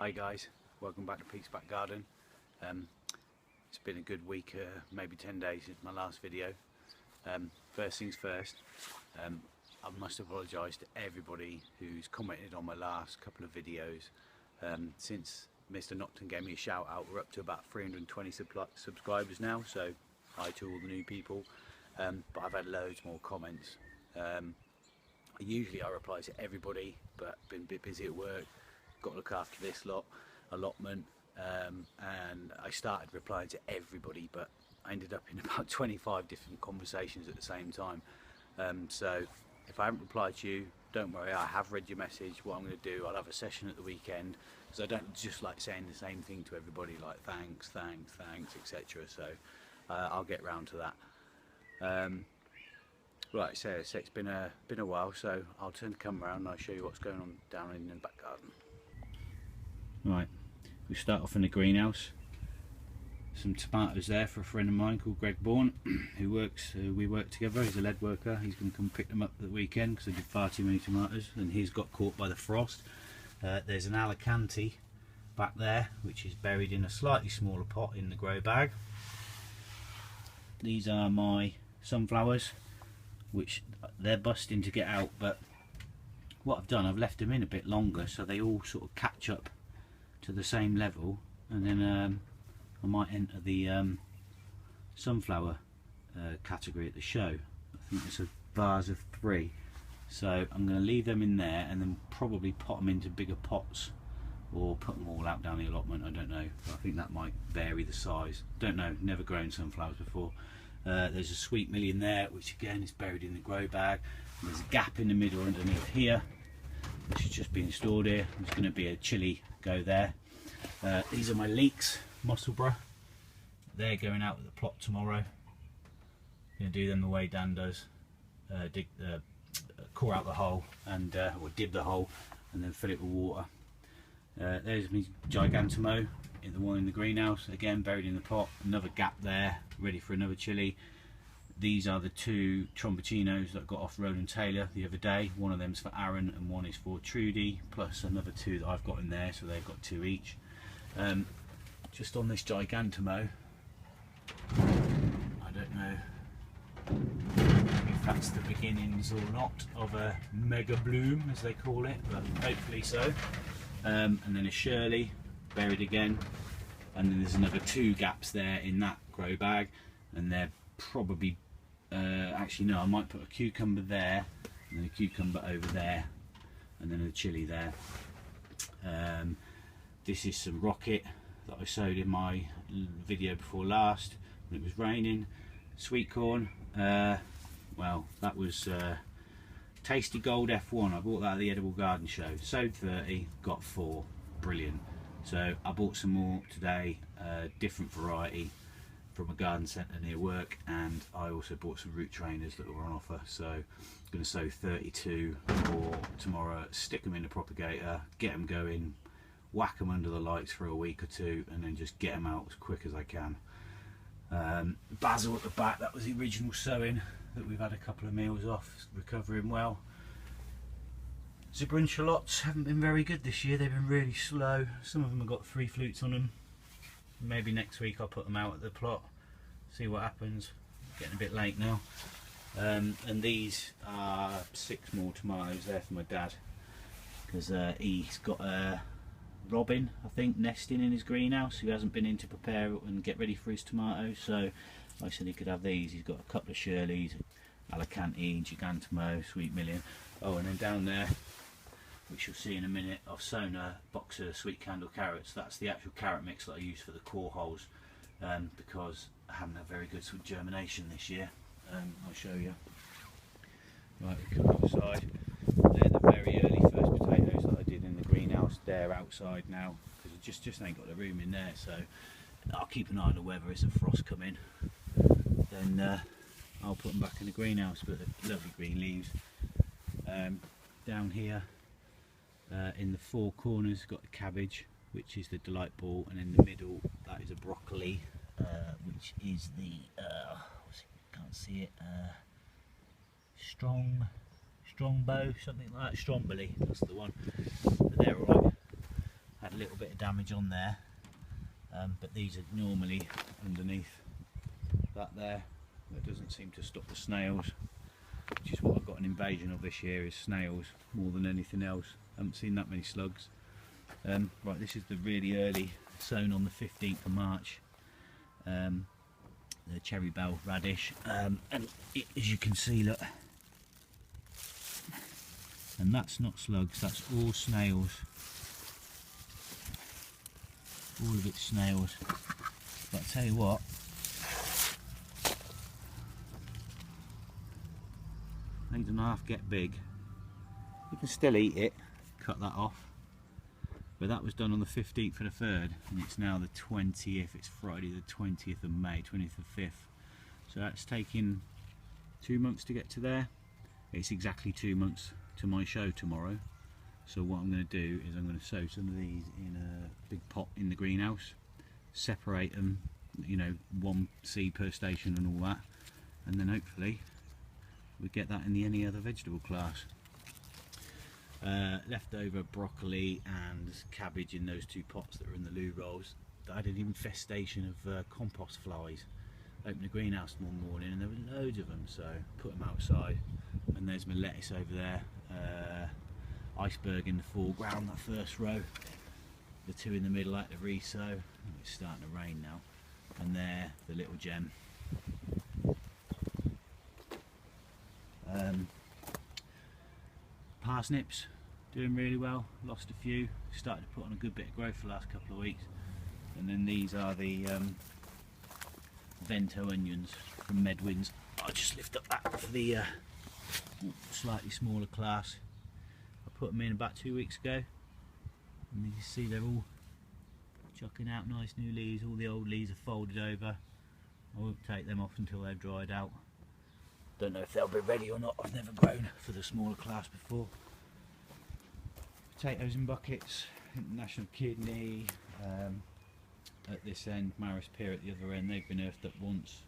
Hi guys, welcome back to Pete's Back Garden. It's been a good week, maybe 10 days since my last video. First things first, I must apologise to everybody who's commented on my last couple of videos. Since Mr. Nocton gave me a shout out, we're up to about 320 subscribers now, so hi to all the new people. But I've had loads more comments. Usually I reply to everybody, but been a bit busy at work. Got to look after this allotment, and I started replying to everybody, but I ended up in about 25 different conversations at the same time. So if I haven't replied to you, don't worry, I have read your message. What I'm going to do, I'll have a session at the weekend, because I don't just like saying the same thing to everybody, like thanks, etc. So I'll get round to that. Right, so it's been a while, so I'll turn the camera around and I'll show you what's going on down in the back garden. Right, we start off in the greenhouse. Some tomatoes there for a friend of mine called Greg Bourne, who we work together. He's a lead worker. He's going to come pick them up at the weekend because I did far too many tomatoes and he's got caught by the frost. There's an Alicante back there which is buried in a slightly smaller pot in the grow bag. These are my sunflowers, which they're busting to get out, but what I've done, I've left them in a bit longer so they all sort of catch up to the same level, and then I might enter the sunflower category at the show. I think it's a vase of 3, so I'm going to leave them in there and then probably pot them into bigger pots or put them all out down the allotment. I don't know, but I think that might vary the size. Don't know, never grown sunflowers before. There's a sweet million there, which again is buried in the grow bag. And there's a gap in the middle underneath here, which is just being stored here. There's going to be a chili go there. These are my leeks, Musselburgh. They're going out with the plot tomorrow. Going to do them the way Dan does. Core out the hole and or dib the hole and then fill it with water. There's my Gigantamo, the one in the greenhouse, again buried in the pot. Another gap there, ready for another chili. These are the 2 Tromboncinos that got off Roland Taylor the other day. One of them's for Aaron and one is for Trudy, plus another 2 that I've got in there, so they've got 2 each. Just on this Gigantamo, I don't know if that's the beginnings or not of a mega bloom, as they call it, but hopefully so. And then a Shirley buried again, and then there's another 2 gaps there in that grow bag, and they're probably actually no, I might put a cucumber there and then a cucumber over there and then a chili there. This is some rocket that I sowed in my video before last when it was raining. Sweet corn, well, that was Tasty Gold F1. I bought that at the Edible Garden Show. Sowed 30, got 4. Brilliant. So I bought some more today, different variety from a garden centre near work, and I also bought some root trainers that were on offer. So I'm going to sow 32 for tomorrow, stick them in the propagator, get them going, whack them under the lights for a week or 2, and then just get them out as quick as I can. Basil at the back, that was the original sowing that we've had a couple of meals off, recovering well. Zebra and shallots haven't been very good this year, they've been really slow. Some of them have got 3 flutes on them. Maybe next week I'll put them out at the plot, see what happens. Getting a bit late now. And these are 6 more tomatoes there for my dad, because he's got a robin, I think, nesting in his greenhouse. He hasn't been in to prepare and get ready for his tomatoes, so I said he could have these. He's got a couple of Shirleys, Alicante, Gigantamo, Sweet Million. Oh, and then down there, which you'll see in a minute, I've sown a box of sweet candle carrots. That's the actual carrot mix that I use for the core holes, because I haven't had very good sort of germination this year. I'll show you. Right, we come outside. They're the very early first potatoes that I did in the greenhouse. They're outside now because I just ain't got the room in there. So I'll keep an eye on the weather. As the frost come in, then I'll put them back in the greenhouse. But the lovely green leaves. Down here, in the 4 corners, got the cabbage, which is the delight ball, and in the middle that is a broccoli, which is the can't see it, strongbow, something like that, stromboli, that's the one. But they're alright. Had a little bit of damage on there, but these are normally underneath that there. That doesn't seem to stop the snails, which is what I've got an invasion of this year, is snails more than anything else. I haven't seen that many slugs. Right, this is the really early sown on the 15th of March, the cherry bell radish, and as you can see, look, and that's not slugs, that's all snails, all of it's snails. But I tell you what, they don't half get big. You can still eat it, cut that off. But that was done on the 15th of the 3rd, and it's now the 20th, it's Friday the 20th of May, 20th of 5th. So that's taking 2 months to get to there. It's exactly 2 months to my show tomorrow. So what I'm going to do is I'm going to sow some of these in a big pot in the greenhouse, separate them, you know, 1 seed per station and all that, and then hopefully we get that in the any other vegetable class. Leftover broccoli and cabbage in those 2 pots that are in the loo rolls. I had an infestation of compost flies. Opened the greenhouse one morning and there were loads of them, so put them outside. And there's my lettuce over there, iceberg in the foreground, that first row. The 2 in the middle I had to re-sow. It's starting to rain now. And there, the little gem. Parsnips doing really well, lost a few, started to put on a good bit of growth the last couple of weeks. And then these are the Vento onions from Medwin's. I'll just lift up that for the slightly smaller class. I put them in about 2 weeks ago, and you can see they're all chucking out nice new leaves. All the old leaves are folded over. I won't take them off until they've dried out. Don't know if they'll be ready or not. I've never grown for the smaller class before. Potatoes in buckets, International Kidney at this end, Maris Pear at the other end. They've been earthed up once,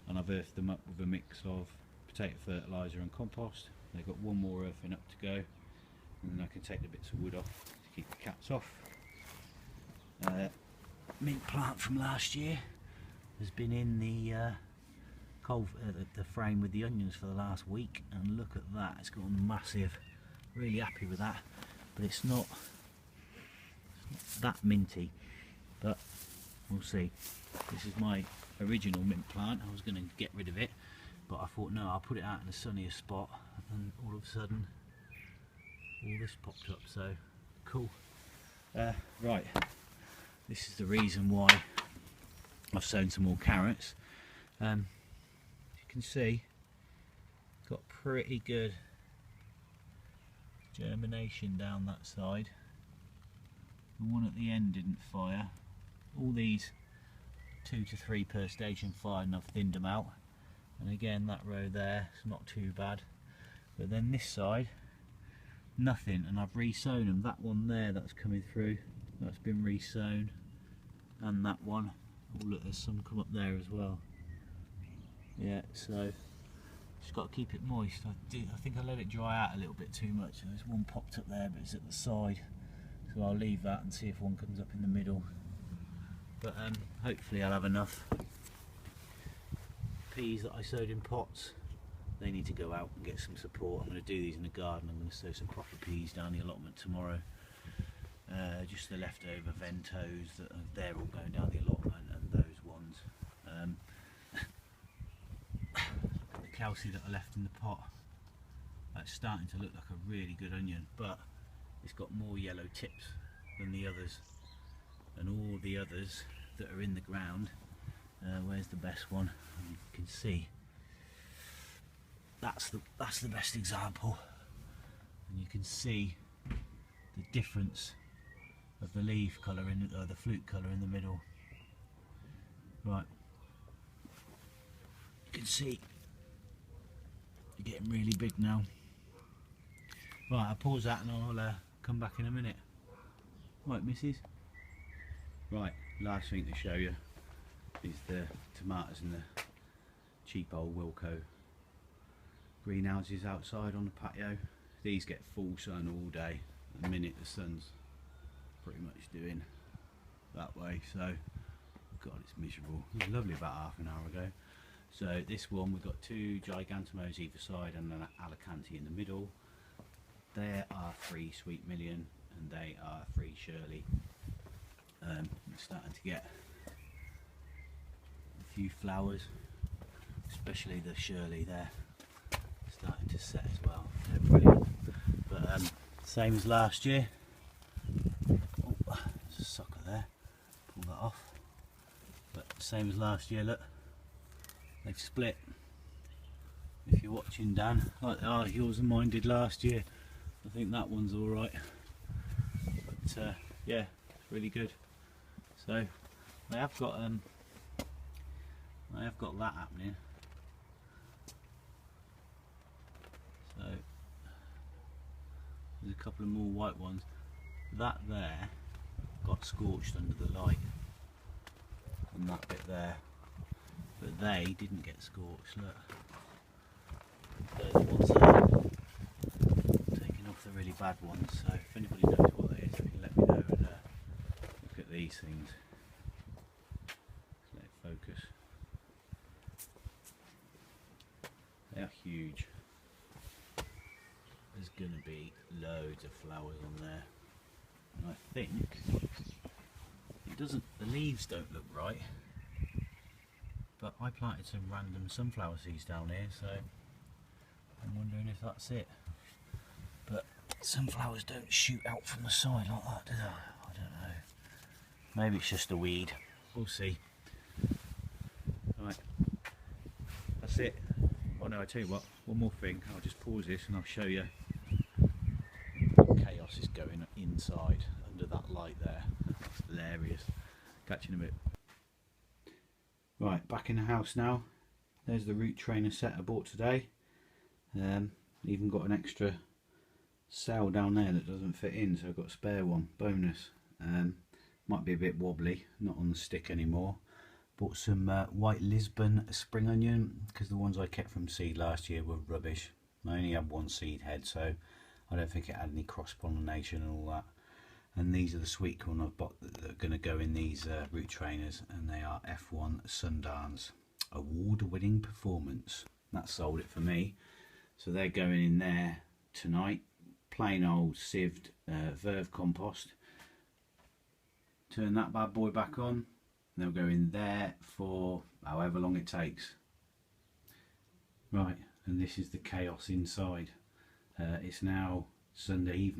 and I've earthed them up with a mix of potato fertiliser and compost. They've got 1 more earthing up to go, and then I can take the bits of wood off to keep the cats off. Mint plant from last year has been in the the frame with the onions for the last week, and look at that, it's gone massive. Really happy with that, but it's not that minty, but we'll see. This is my original mint plant. I was going to get rid of it, but I thought no, I'll put it out in a sunnier spot, and all of a sudden all this popped up, so cool. Right, this is the reason why I've sown some more carrots. You can see got pretty good germination down that side. The one at the end didn't fire. All these 2 to 3 per station fired, and I've thinned them out. And again, that row there, it's not too bad. But then this side, nothing, and I've re-sown them. That one there that's coming through, that's been re-sown, and that one. Oh look, there's some come up there as well. Yeah, so just got to keep it moist. I think I let it dry out a little bit too much. There's one popped up there, but it's at the side, so I'll leave that and see if one comes up in the middle. But hopefully I'll have enough. Peas that I sowed in pots, they need to go out and get some support. I'm going to do these in the garden. I'm going to sow some proper peas down the allotment tomorrow. Just the leftover Ventos, they're all going down the allotment, and those ones. The Kelsey that I left in the pot, that's starting to look like a really good onion, but it's got more yellow tips than the others, and all the others that are in the ground. Where's the best one? You can see that's the best example, and you can see the difference of the leaf colour in the fruit colour in the middle. Right, you can see they're getting really big now. Right, I'll pause that and I'll come back in a minute. Right, missus. Right, last thing to show you is the tomatoes in the cheap old Wilco greenhouses outside on the patio. These get full sun all day. The minute the sun's pretty much doing that way. So God, it's miserable. It was lovely about half an hour ago. So this one, we've got 2 gigantomos either side and an Alicante in the middle. There are 3 Sweet Million and they are 3 Shirley. We're starting to get a few flowers, especially the Shirley there, starting to set as well. They're brilliant. But same as last year. Oh, there's a sucker there. Pull that off. But same as last year, look. They've split. If you're watching, Dan, like yours and mine did last year, I think that one's all right. But yeah, it's really good. So I have got that happening. So there's a couple of more white ones. That there got scorched under the light, and that bit there, but they didn't get scorched. Look, those ones there, taking off the really bad ones. So if anybody knows what that is, if you can let me know. And look at these things. Let it focus. They are huge. There's going to be loads of flowers on there, and I think it doesn't. The leaves don't look right, but I planted some random sunflower seeds down here, so I'm wondering if that's it. But sunflowers don't shoot out from the side like that, do they? I don't know. Maybe it's just a weed. We'll see. Right, that's it. Oh no, I tell you what, one more thing. I'll just pause this and I'll show you. Chaos is going inside under that light there. That's hilarious. Catch you in a bit. Right, back in the house now. There's the root trainer set I bought today. Even got an extra cell down there that doesn't fit in, so I've got a spare one. Bonus. Might be a bit wobbly, not on the stick anymore. Bought some white Lisbon spring onion, because the ones I kept from seed last year were rubbish. I only had 1 seed head, so I don't think it had any cross pollination and all that. And these are the sweet corn I've bought that are going to go in these root trainers, and they are F1 Sundance award-winning performance. That sold it for me. So they're going in there tonight. Plain old sieved verve compost. Turn that bad boy back on. They'll go in there for however long it takes. Right, and this is the chaos inside. It's now Sunday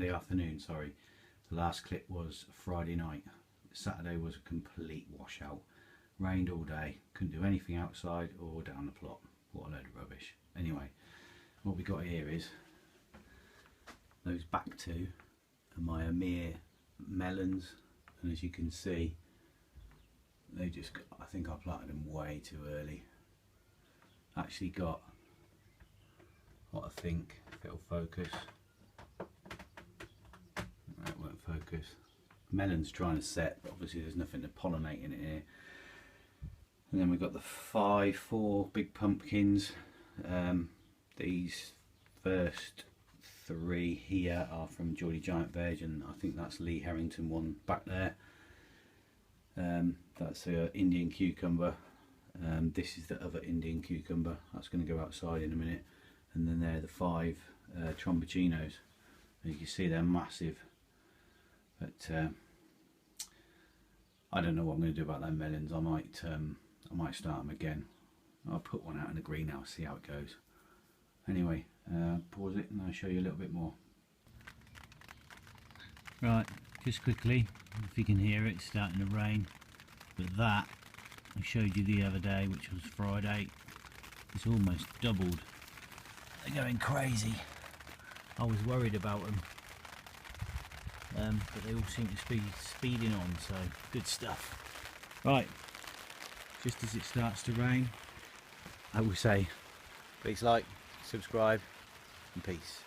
afternoon, sorry. The last clip was Friday night. Saturday was a complete washout. Rained all day, couldn't do anything outside or down the plot. What a load of rubbish. Anyway, what we got here is those back 2 are my Amir melons, and as you can see, they just, I think I planted them way too early. Actually got, what I think, if it'll focus, it won't focus. Melon's trying to set, but obviously there's nothing to pollinate in it here. And then we've got the 4 big pumpkins. These first 3 here are from Geordie Giant Veg, and I think that's Lee Harrington one back there. That's an Indian cucumber. This is the other Indian cucumber. That's going to go outside in a minute. And then there are the 5 Tromboginos. You can see they're massive. But I don't know what I'm going to do about them melons. I might start them again. I'll put one out in the greenhouse, see how it goes. Anyway, pause it and I'll show you a little bit more. Right, just quickly, if you can hear it, it's starting to rain. But that I showed you the other day, which was Friday, it's almost doubled. They're going crazy. I was worried about them, but they all seem to be speeding on, so good stuff. Right, just as it starts to rain, I will say please like, subscribe, and peace.